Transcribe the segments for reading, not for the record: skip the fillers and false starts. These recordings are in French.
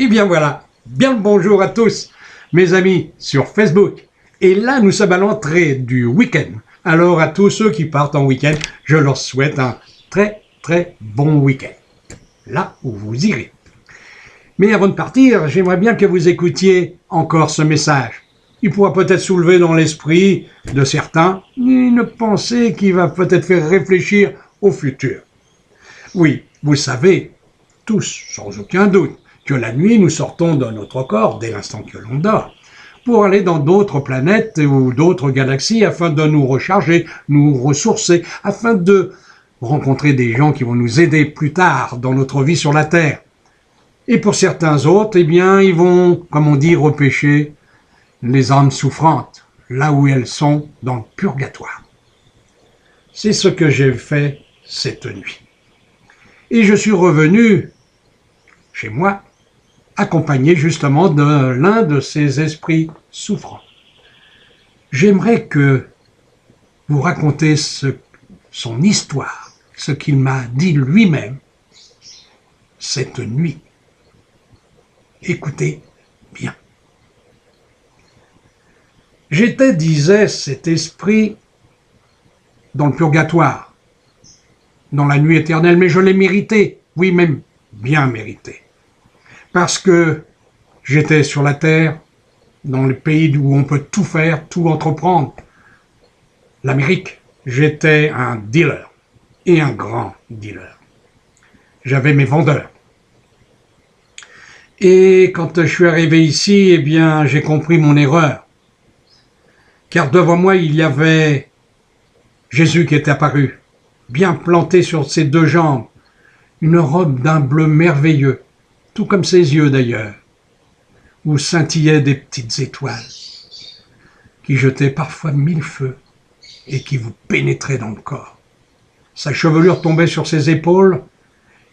Et bien voilà, bien le bonjour à tous, mes amis sur Facebook. Et là, nous sommes à l'entrée du week-end. Alors à tous ceux qui partent en week-end, je leur souhaite un très très bon week-end. Là où vous irez. Mais avant de partir, j'aimerais bien que vous écoutiez encore ce message. Il pourra peut-être soulever dans l'esprit de certains une pensée qui va peut-être faire réfléchir au futur. Oui, vous savez, tous, sans aucun doute, que la nuit, nous sortons de notre corps dès l'instant que l'on dort, pour aller dans d'autres planètes ou d'autres galaxies afin de nous recharger, nous ressourcer, afin de rencontrer des gens qui vont nous aider plus tard dans notre vie sur la Terre. Et pour certains autres, eh bien, ils vont, comme on dit, repêcher les âmes souffrantes, là où elles sont dans le purgatoire. C'est ce que j'ai fait cette nuit. Et je suis revenu chez moi, accompagné justement de l'un de ces esprits souffrants. J'aimerais que vous racontiez son histoire, ce qu'il m'a dit lui-même cette nuit. Écoutez bien. J'étais, disait cet esprit, dans le purgatoire, dans la nuit éternelle, mais je l'ai mérité, oui, même bien mérité. Parce que j'étais sur la terre, dans le pays où on peut tout faire, tout entreprendre. L'Amérique, j'étais un dealer, et un grand dealer. J'avais mes vendeurs. Et quand je suis arrivé ici, eh bien, j'ai compris mon erreur. Car devant moi, il y avait Jésus qui était apparu, bien planté sur ses deux jambes, une robe d'un bleu merveilleux, tout comme ses yeux d'ailleurs, où scintillaient des petites étoiles, qui jetaient parfois 1000 feux et qui vous pénétraient dans le corps. Sa chevelure tombait sur ses épaules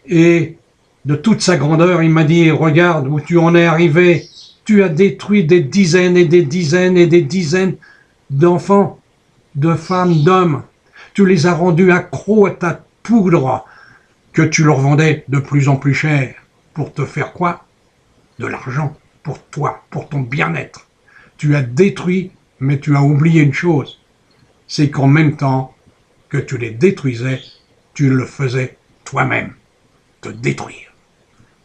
et de toute sa grandeur, il m'a dit « Regarde où tu en es arrivé, tu as détruit des dizaines et des dizaines et des dizaines d'enfants, de femmes, d'hommes. Tu les as rendus accros à ta poudre que tu leur vendais de plus en plus cher. Pour te faire quoi? De l'argent, pour toi, pour ton bien-être. Tu as détruit, mais tu as oublié une chose. C'est qu'en même temps que tu les détruisais, tu le faisais toi-même, te détruire,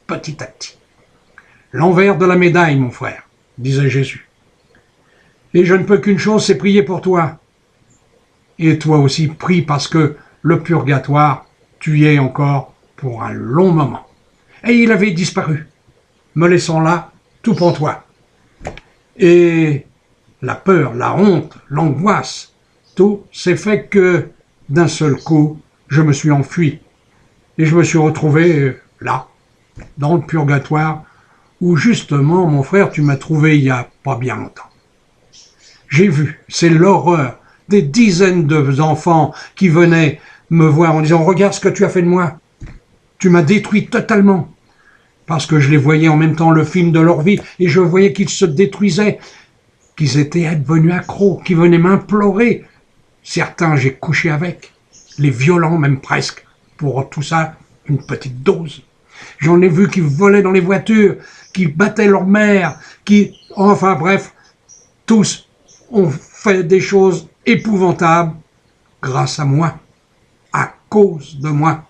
petit à petit. L'envers de la médaille, mon frère, disait Jésus. Et je ne peux qu'une chose, c'est prier pour toi. Et toi aussi, prie parce que le purgatoire, tu y es encore pour un long moment. Et il avait disparu, me laissant là, tout pour toi. Et la peur, la honte, l'angoisse, tout s'est fait que d'un seul coup, je me suis enfui. Et je me suis retrouvé là, dans le purgatoire, où justement, mon frère, tu m'as trouvé il y a pas bien longtemps. J'ai vu, c'est l'horreur, des dizaines d'enfants qui venaient me voir en disant « Regarde ce que tu as fait de moi. Tu m'as détruit totalement. » Parce que je les voyais en même temps le film de leur vie et je voyais qu'ils se détruisaient, qu'ils étaient devenus accros, qu'ils venaient m'implorer. Certains, j'ai couché avec, les violents même presque, pour tout ça, une petite dose. J'en ai vu qui volaient dans les voitures, qui battaient leur mère, enfin bref, tous ont fait des choses épouvantables grâce à moi, à cause de moi.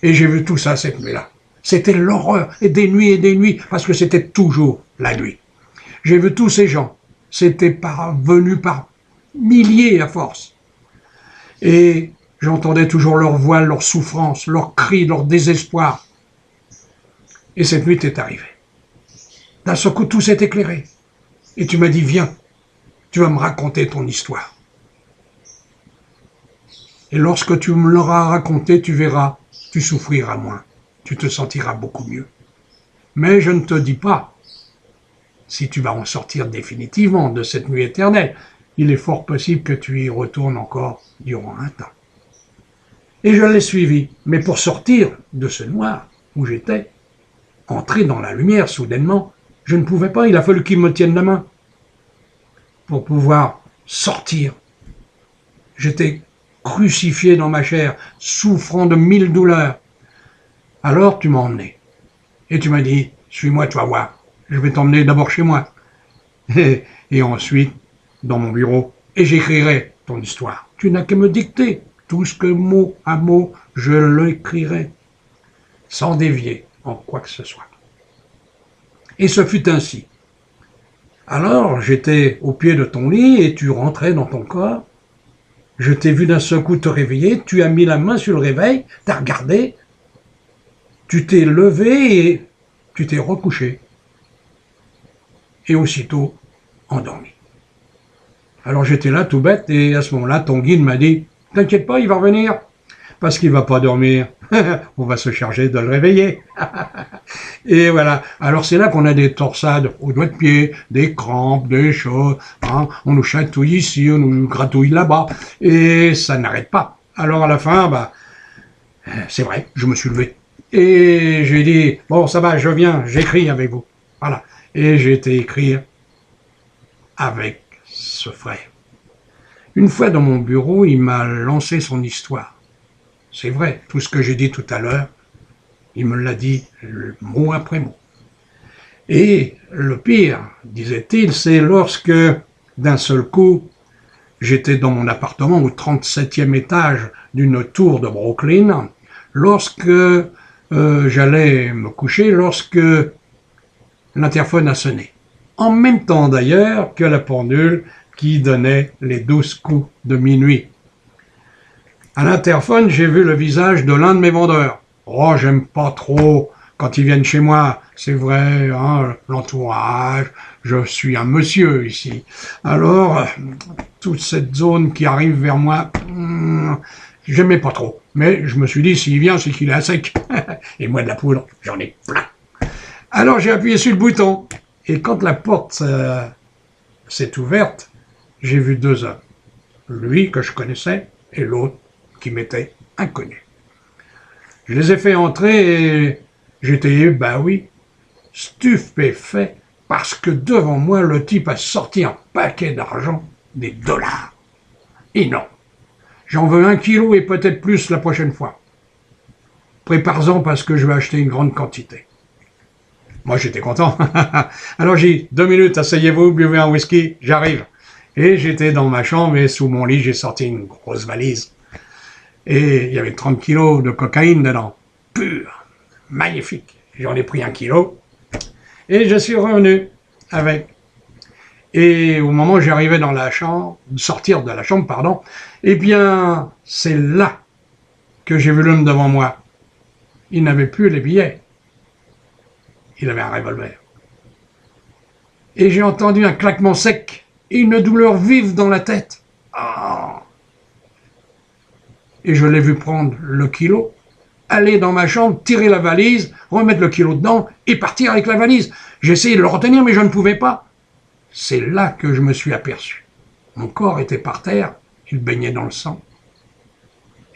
Et j'ai vu tout ça cette nuit-là. C'était l'horreur, et des nuits, parce que c'était toujours la nuit. J'ai vu tous ces gens, c'était venus par milliers à force. Et j'entendais toujours leur voix, leur souffrance, leurs cris, leur désespoir. Et cette nuit est arrivée. D'un seul coup, tout s'est éclairé. Et tu m'as dit, viens, tu vas me raconter ton histoire. Et lorsque tu me l'auras raconté, tu verras, tu souffriras moins. Tu te sentiras beaucoup mieux. Mais je ne te dis pas si tu vas en sortir définitivement de cette nuit éternelle. Il est fort possible que tu y retournes encore durant un temps. Et je l'ai suivi. Mais pour sortir de ce noir où j'étais, entrer dans la lumière soudainement, je ne pouvais pas. Il a fallu qu'il me tienne la main pour pouvoir sortir. J'étais crucifié dans ma chair, souffrant de 1000 douleurs. Alors tu m'as emmené et tu m'as dit, suis-moi, tu vas voir. Je vais t'emmener d'abord chez moi. Et ensuite, dans mon bureau. Et j'écrirai ton histoire. Tu n'as qu'à me dicter. Tout ce que mot à mot, je l'écrirai. Sans dévier en quoi que ce soit. Et ce fut ainsi. Alors, j'étais au pied de ton lit et tu rentrais dans ton corps. Je t'ai vu d'un seul coup te réveiller. Tu as mis la main sur le réveil, t'as regardé. Tu t'es levé et tu t'es recouché. Et aussitôt, endormi. Alors j'étais là tout bête et à ce moment-là, ton guide m'a dit « T'inquiète pas, il va revenir, parce qu'il va pas dormir. On va se charger de le réveiller. » Et voilà. Alors c'est là qu'on a des torsades aux doigts de pied, des crampes, des choses. Hein. On nous chatouille ici, on nous gratouille là-bas. Et ça n'arrête pas. Alors à la fin, c'est vrai, je me suis levé. Et j'ai dit « Bon, ça va, je viens, j'écris avec vous. » Voilà. Et j'ai été écrire avec ce frère. Une fois dans mon bureau, il m'a lancé son histoire. C'est vrai, tout ce que j'ai dit tout à l'heure, il me l'a dit mot après mot. Et le pire, disait-il, c'est lorsque, d'un seul coup, j'étais dans mon appartement au 37e étage d'une tour de Brooklyn, lorsque j'allais me coucher, lorsque l'interphone a sonné. En même temps d'ailleurs que la pendule qui donnait les 12 coups de minuit. À l'interphone, j'ai vu le visage de l'un de mes vendeurs. Oh, j'aime pas trop quand ils viennent chez moi. C'est vrai, hein, l'entourage, je suis un monsieur ici. Alors, toute cette zone qui arrive vers moi, j'aimais pas trop. Mais je me suis dit, s'il vient, c'est qu'il est à sec. Et moi, de la poudre, j'en ai plein. Alors, j'ai appuyé sur le bouton. Et quand la porte s'est ouverte, j'ai vu deux hommes. Lui, que je connaissais, et l'autre, qui m'était inconnu. Je les ai fait entrer et j'étais, stupéfait, parce que devant moi, le type a sorti un paquet d'argent, des dollars. Et non, j'en veux 1 kilo et peut-être plus la prochaine fois. Prépare-en parce que je vais acheter une grande quantité. Moi, j'étais content. Alors j'ai dit, 2 minutes, asseyez-vous, buvez un whisky, j'arrive. Et j'étais dans ma chambre et sous mon lit, j'ai sorti une grosse valise. Et il y avait 30 kilos de cocaïne dedans. Pure, magnifique. J'en ai pris 1 kilo. Et je suis revenu avec. Et au moment où j'arrivais dans la chambre, sortir de la chambre, pardon, eh bien, c'est là que j'ai vu l'homme devant moi. Il n'avait plus les billets. Il avait un revolver. Et j'ai entendu un claquement sec et une douleur vive dans la tête. Oh. Et je l'ai vu prendre le kilo, aller dans ma chambre, tirer la valise, remettre le kilo dedans et partir avec la valise. J'ai essayé de le retenir, mais je ne pouvais pas. C'est là que je me suis aperçu. Mon corps était par terre, il baignait dans le sang.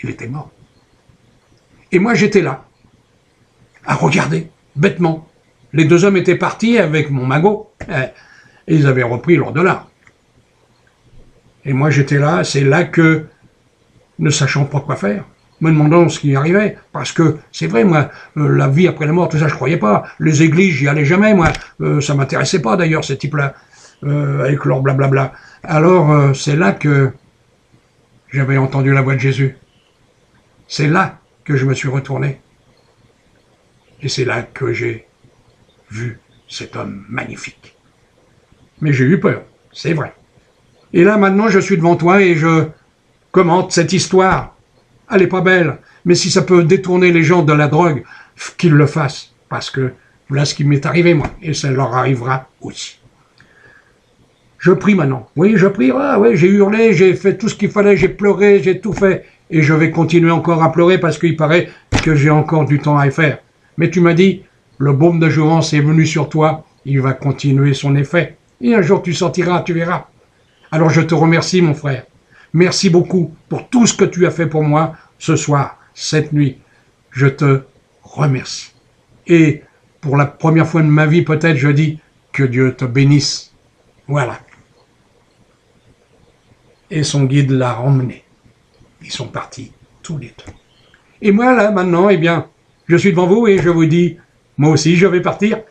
Il était mort. Et moi, j'étais là, à regarder, bêtement. Les deux hommes étaient partis avec mon magot, et ils avaient repris leurs dollars. Et moi, j'étais là, c'est là que, ne sachant pas quoi faire, me demandant ce qui arrivait, parce que c'est vrai, moi, la vie après la mort, tout ça, je croyais pas. Les églises, j'y allais jamais, moi. Ça m'intéressait pas, d'ailleurs, ces types-là, avec leur blablabla. Alors, c'est là que j'avais entendu la voix de Jésus. C'est là que je me suis retourné. Et c'est là que j'ai vu cet homme magnifique. Mais j'ai eu peur, c'est vrai. Et là, maintenant, je suis devant toi et je commente cette histoire. Elle est pas belle, mais si ça peut détourner les gens de la drogue, qu'ils le fassent. Parce que voilà ce qui m'est arrivé, moi, et ça leur arrivera aussi. Je prie maintenant. Oui, je prie, j'ai hurlé, j'ai fait tout ce qu'il fallait, j'ai pleuré, j'ai tout fait. Et je vais continuer encore à pleurer parce qu'il paraît que j'ai encore du temps à y faire. Mais tu m'as dit, le baume de jouvence est venu sur toi, il va continuer son effet. Et un jour tu sortiras, tu verras. Alors je te remercie, mon frère. Merci beaucoup pour tout ce que tu as fait pour moi ce soir, cette nuit. Je te remercie. Et pour la première fois de ma vie, peut-être, je dis que Dieu te bénisse. Voilà. Et son guide l'a emmené. Ils sont partis tous les deux. Et moi, là, maintenant, eh bien, je suis devant vous et je vous dis, moi aussi, je vais partir.